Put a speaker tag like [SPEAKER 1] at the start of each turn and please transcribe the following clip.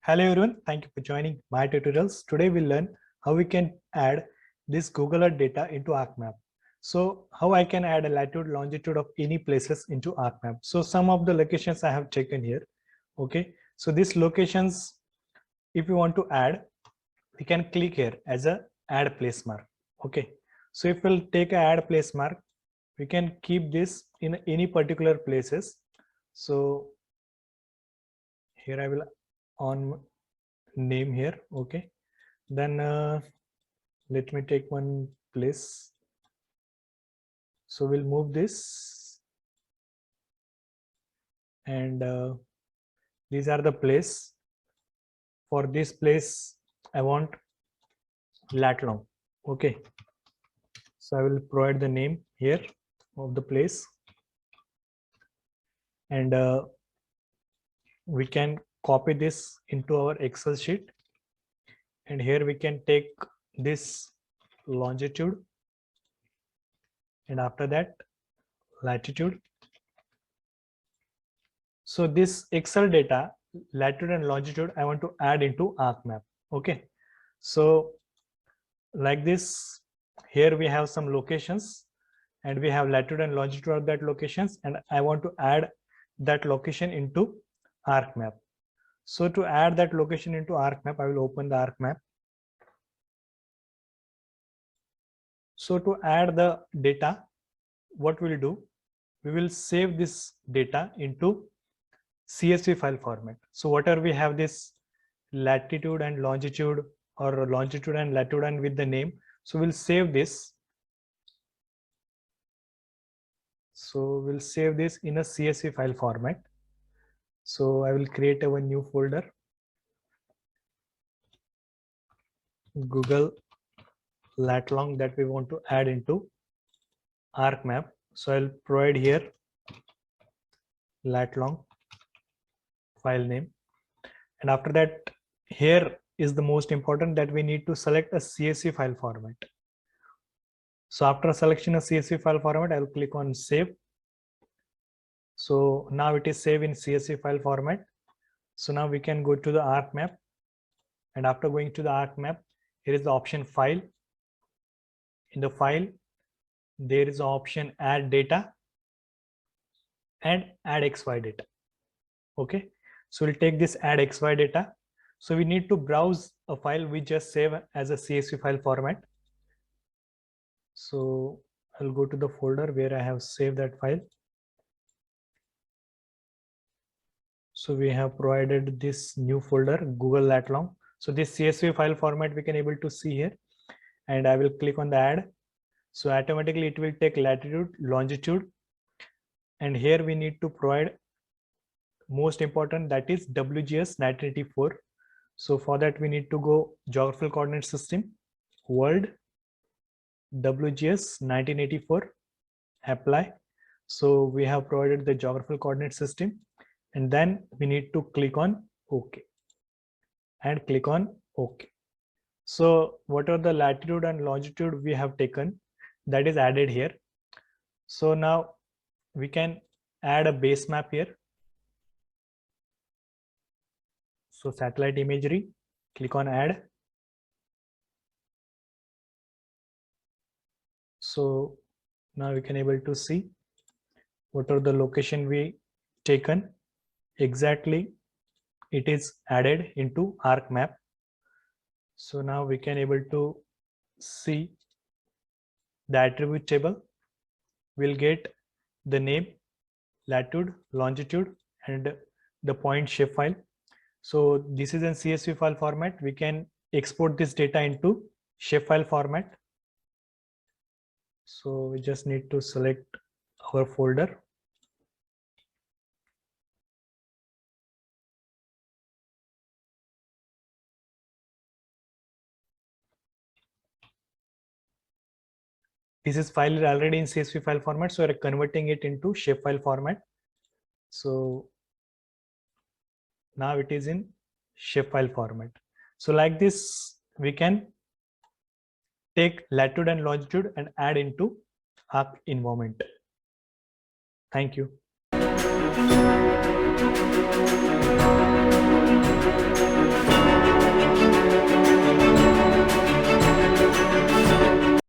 [SPEAKER 1] Hello everyone, thank you for joining my tutorials. Today we'll learn how we can add this Google Earth data into ArcMap. So how I can add a latitude, longitude of any places into ArcMap. So some of the locations I have taken here. Okay, so these locations, if you want to add, we can click here as a add place mark. Okay, so if we'll take a add place mark, we can keep this in any particular places. So here I will on name here. Okay, then let me take one place. So we'll move this, and these are the place. For this place I want lat long. Okay, so I will provide the name here of the place, and we can copy this into our Excel sheet, and here we can take this longitude, and after that latitude. So this Excel data, latitude and longitude, I want to add into ArcMap. Okay, so like this, here we have some locations, and we have latitude and longitude of that locations, and I want to add that location into ArcMap. So to add that location into ArcMap, I will open the ArcMap. So to add the data, what we'll do, we will save this data into CSV file format. So whatever we have this latitude and longitude, or longitude and latitude and with the name, so we'll save this. So we'll save this in a CSV file format. So I will create a new folder, Google lat long, that we want to add into ArcMap. So I'll provide here lat long file name, and after that, here is the most important, that we need to select a CSV file format. So after selection of CSV file format, I will click on save. So now it is saved in CSV file format. So now we can go to the ArcMap, and after going to the ArcMap, here is the option file. In the file, there is the option add data and add XY data. Okay, so we'll take this add XY data. So we need to browse a file we just save as a CSV file format. So I'll go to the folder where I have saved that file. So we have provided this new folder, Google lat long. So this CSV file format we can able to see here, and I will click on the add. So automatically it will take latitude, longitude, and here we need to provide most important, that is WGS 1984. So for that we need to go geographical coordinate system, world, WGS 1984, apply. So we have provided the geographical coordinate system, and then we need to click on OK, and click on OK. So whatever the latitude and longitude we have taken, that is added here. So now we can add a base map here. So satellite imagery, click on add. So now we can able to see what are the location we taken. Exactly, it is added into ArcMap. So now we can able to see the attribute table. We'll get the name, latitude, longitude, and the point shapefile. So this is in CSV file format. We can export this data into shapefile format. So we just need to select our folder. This file is already in CSV file format, so we're converting it into shapefile format. So now it is in shapefile format. So like this, we can take latitude and longitude and add into Arc environment. Thank you.